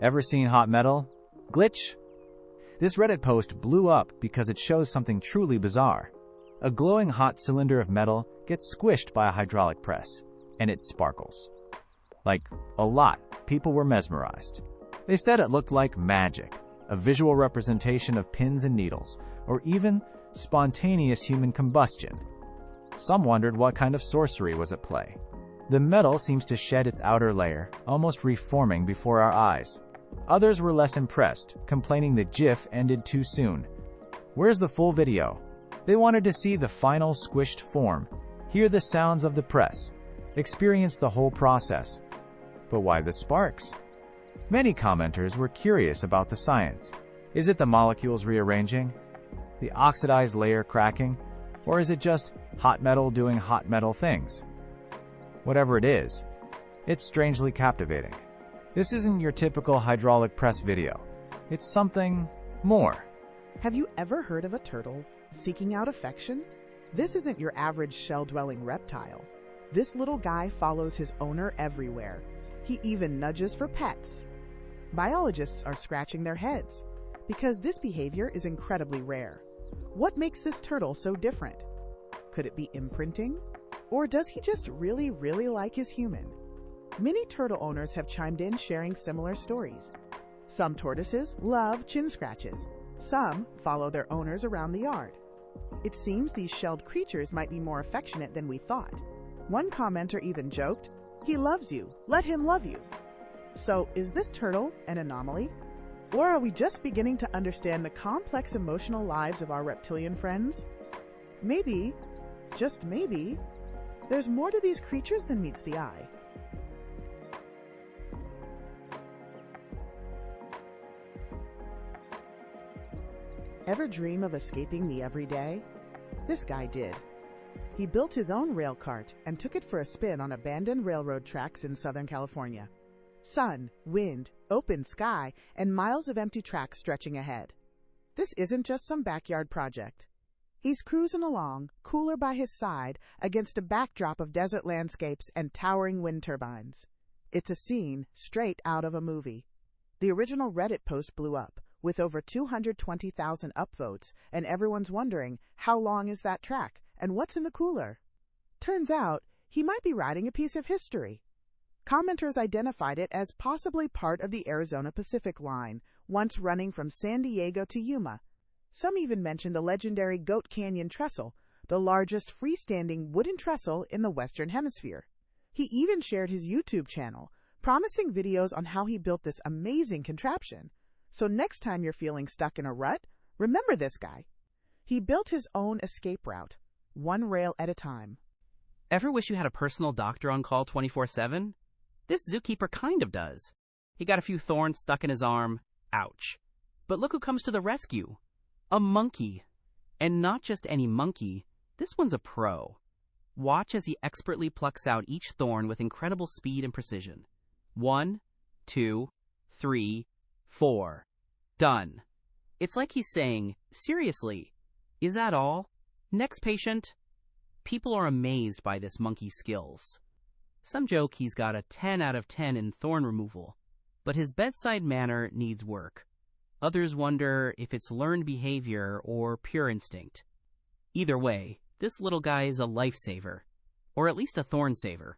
Ever seen hot metal? Glitch? This Reddit post blew up because it shows something truly bizarre. A glowing hot cylinder of metal gets squished by a hydraulic press, and it sparkles. Like, a lot. People were mesmerized. They said it looked like magic, a visual representation of pins and needles, or even spontaneous human combustion. Some wondered what kind of sorcery was at play. The metal seems to shed its outer layer, almost reforming before our eyes. Others were less impressed, complaining the GIF ended too soon. Where's the full video? They wanted to see the final squished form, hear the sounds of the press, experience the whole process. But why the sparks? Many commenters were curious about the science. Is it the molecules rearranging? The oxidized layer cracking? Or is it just hot metal doing hot metal things? Whatever it is, it's strangely captivating. This isn't your typical hydraulic press video. It's something more. Have you ever heard of a turtle seeking out affection? This isn't your average shell-dwelling reptile. This little guy follows his owner everywhere. He even nudges for pets. Biologists are scratching their heads because this behavior is incredibly rare. What makes this turtle so different? Could it be imprinting? Or does he just really like his human? Many turtle owners have chimed in sharing similar stories. Some tortoises love chin scratches. Some follow their owners around the yard. It seems these shelled creatures might be more affectionate than we thought. One commenter even joked, "He loves you, let him love you." So is this turtle an anomaly? Or are we just beginning to understand the complex emotional lives of our reptilian friends? Maybe, just maybe, there's more to these creatures than meets the eye. Ever dream of escaping the everyday? This guy did. He built his own rail cart and took it for a spin on abandoned railroad tracks in Southern California. Sun, wind, open sky, and miles of empty tracks stretching ahead. This isn't just some backyard project. He's cruising along, cooler by his side, against a backdrop of desert landscapes and towering wind turbines. It's a scene straight out of a movie. The original Reddit post blew up, with over 220,000 upvotes, and everyone's wondering, how long is that track, and what's in the cooler? Turns out, he might be riding a piece of history. Commenters identified it as possibly part of the Arizona Pacific Line, once running from San Diego to Yuma. Some even mentioned the legendary Goat Canyon Trestle, the largest freestanding wooden trestle in the Western Hemisphere. He even shared his YouTube channel, promising videos on how he built this amazing contraption. So next time you're feeling stuck in a rut, remember this guy. He built his own escape route, one rail at a time. Ever wish you had a personal doctor on call 24/7? This zookeeper kind of does. He got a few thorns stuck in his arm. Ouch. But look who comes to the rescue. A monkey. And not just any monkey. This one's a pro. Watch as he expertly plucks out each thorn with incredible speed and precision. 1, 2, 3, 4. Done. It's like he's saying, seriously, is that all? Next patient. People are amazed by this monkey's skills. Some joke he's got a 10 out of 10 in thorn removal, but his bedside manner needs work. Others wonder if it's learned behavior or pure instinct. Either way, this little guy is a lifesaver, or at least a thorn saver.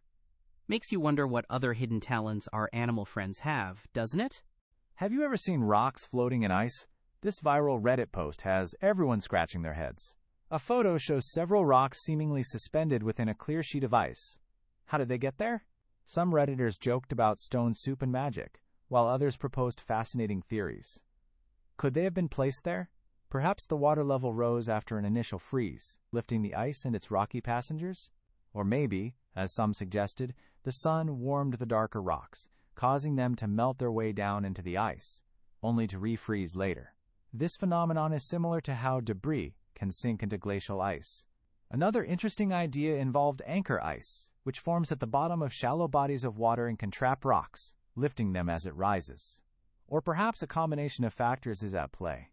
Makes you wonder what other hidden talents our animal friends have, doesn't it? Have you ever seen rocks floating in ice? This viral Reddit post has everyone scratching their heads. A photo shows several rocks seemingly suspended within a clear sheet of ice. How did they get there? Some Redditors joked about stone soup and magic, while others proposed fascinating theories. Could they have been placed there? Perhaps the water level rose after an initial freeze, lifting the ice and its rocky passengers? Or maybe, as some suggested, the sun warmed the darker rocks, causing them to melt their way down into the ice, only to refreeze later. This phenomenon is similar to how debris can sink into glacial ice. Another interesting idea involved anchor ice, which forms at the bottom of shallow bodies of water and can trap rocks, lifting them as it rises. Or perhaps a combination of factors is at play.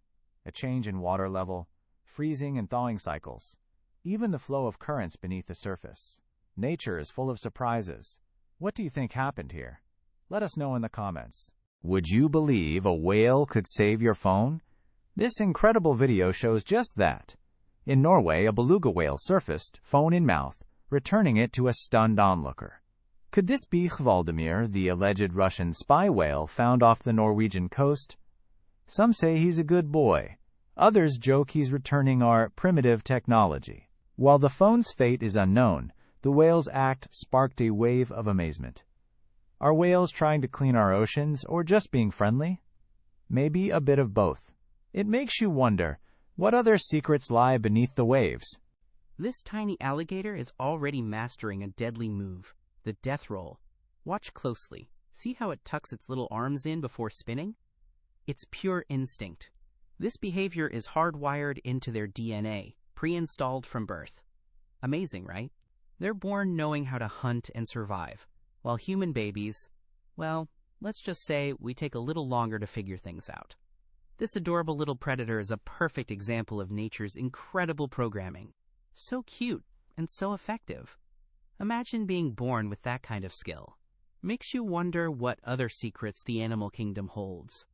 A change in water level, freezing and thawing cycles, even the flow of currents beneath the surface. Nature is full of surprises. What do you think happened here? Let us know in the comments. Would you believe a whale could save your phone? This incredible video shows just that. In Norway, a beluga whale surfaced, phone in mouth, returning it to a stunned onlooker. Could this be Hvaldimir, the alleged Russian spy whale found off the Norwegian coast? Some say he's a good boy. Others joke he's returning our primitive technology. While the phone's fate is unknown, the whale's act sparked a wave of amazement. Are whales trying to clean our oceans or just being friendly? Maybe a bit of both. It makes you wonder, what other secrets lie beneath the waves? This tiny alligator is already mastering a deadly move, the death roll. Watch closely. See how it tucks its little arms in before spinning? It's pure instinct. This behavior is hardwired into their DNA, pre-installed from birth. Amazing, right? They're born knowing how to hunt and survive, while human babies, well, let's just say we take a little longer to figure things out. This adorable little predator is a perfect example of nature's incredible programming. So cute and so effective. Imagine being born with that kind of skill. Makes you wonder what other secrets the animal kingdom holds.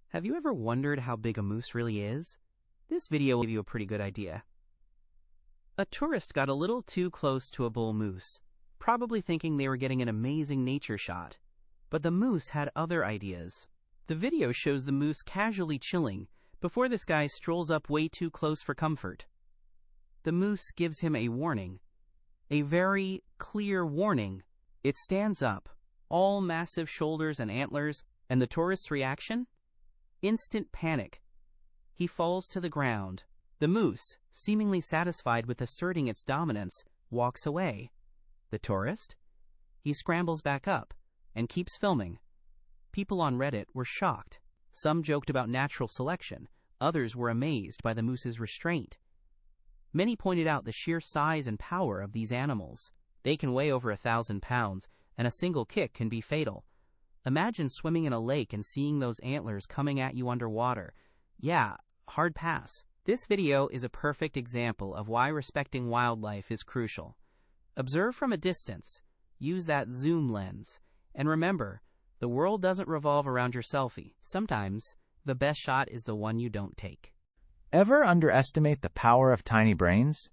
Have you ever wondered how big a moose really is? This video will give you a pretty good idea. A tourist got a little too close to a bull moose, probably thinking they were getting an amazing nature shot. But the moose had other ideas. The video shows the moose casually chilling before this guy strolls up way too close for comfort. The moose gives him a warning. A very clear warning. It stands up, all massive shoulders and antlers, and the tourist's reaction? Instant panic. He falls to the ground. The moose, seemingly satisfied with asserting its dominance, walks away. The tourist? He scrambles back up and keeps filming. People on Reddit were shocked. Some joked about natural selection. Others were amazed by the moose's restraint. Many pointed out the sheer size and power of these animals. They can weigh over 1,000 pounds, and a single kick can be fatal. Imagine swimming in a lake and seeing those antlers coming at you underwater. Yeah, hard pass. This video is a perfect example of why respecting wildlife is crucial. Observe from a distance, use that zoom lens, and remember, the world doesn't revolve around your selfie. Sometimes, the best shot is the one you don't take. Ever underestimate the power of tiny brains?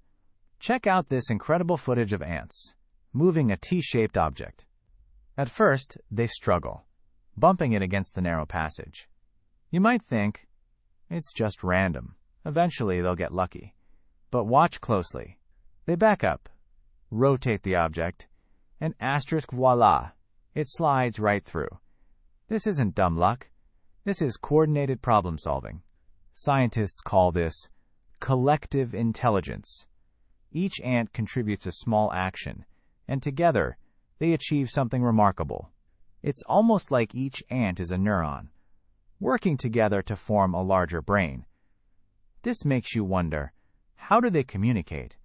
Check out this incredible footage of ants moving a T-shaped object. At first, they struggle, bumping it against the narrow passage. You might think, it's just random. Eventually, they'll get lucky. But watch closely. They back up, rotate the object, and asterisk voila, it slides right through. This isn't dumb luck. This is coordinated problem solving. Scientists call this collective intelligence. Each ant contributes a small action, and together, they achieve something remarkable. It's almost like each ant is a neuron, working together to form a larger brain. This makes you wonder, how do they communicate?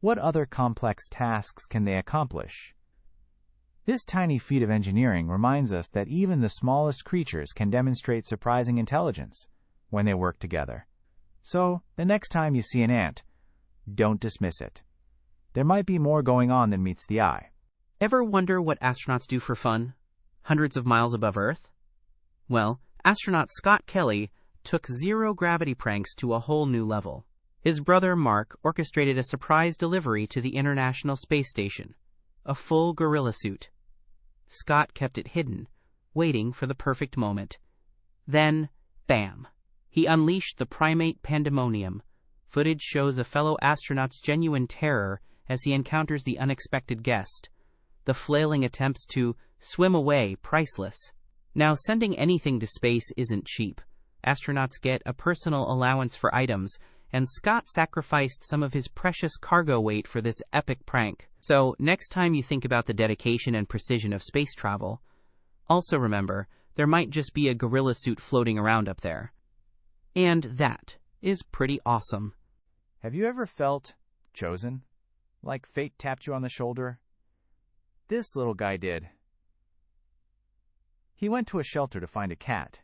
What other complex tasks can they accomplish? This tiny feat of engineering reminds us that even the smallest creatures can demonstrate surprising intelligence when they work together. So, the next time you see an ant, don't dismiss it. There might be more going on than meets the eye. Ever wonder what astronauts do for fun, hundreds of miles above Earth? Well, astronaut Scott Kelly took zero-gravity pranks to a whole new level. His brother Mark orchestrated a surprise delivery to the International Space Station, a full gorilla suit. Scott kept it hidden, waiting for the perfect moment. Then, bam! He unleashed the primate pandemonium. Footage shows a fellow astronaut's genuine terror as he encounters the unexpected guest. The flailing attempts to swim away priceless. Now, sending anything to space isn't cheap. Astronauts get a personal allowance for items, and Scott sacrificed some of his precious cargo weight for this epic prank. So, next time you think about the dedication and precision of space travel, also remember, there might just be a gorilla suit floating around up there. And that is pretty awesome. Have you ever felt chosen? Like fate tapped you on the shoulder? This little guy did. He went to a shelter to find a cat.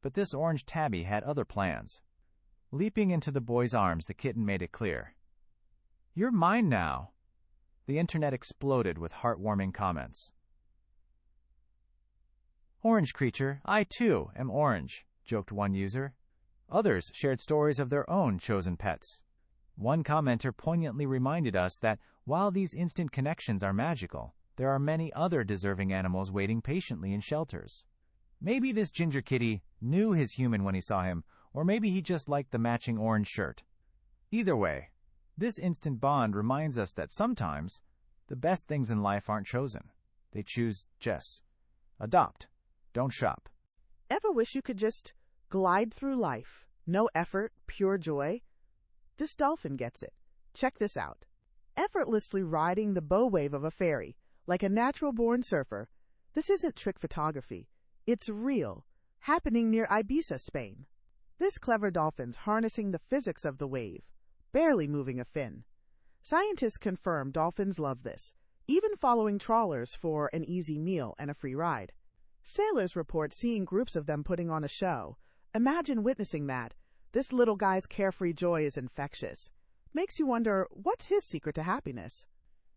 But this orange tabby had other plans. Leaping into the boy's arms, the kitten made it clear. "You're mine now." The internet exploded with heartwarming comments. Orange creature, I too am orange, joked one user. Others shared stories of their own chosen pets. One commenter poignantly reminded us that while these instant connections are magical, there are many other deserving animals waiting patiently in shelters. Maybe this ginger kitty knew his human when he saw him, or maybe he just liked the matching orange shirt. Either way, this instant bond reminds us that sometimes the best things in life aren't chosen. They choose just adopt. Don't shop. Ever wish you could just glide through life? No effort, pure joy? This dolphin gets it. Check this out. Effortlessly riding the bow wave of a ferry, like a natural-born surfer. This isn't trick photography. It's real, happening near Ibiza, Spain. This clever dolphin's harnessing the physics of the wave, barely moving a fin. Scientists confirm dolphins love this, even following trawlers for an easy meal and a free ride. Sailors report seeing groups of them putting on a show. Imagine witnessing that. This little guy's carefree joy is infectious. Makes you wonder, what's his secret to happiness?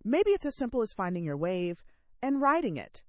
Maybe it's as simple as finding your wave and riding it.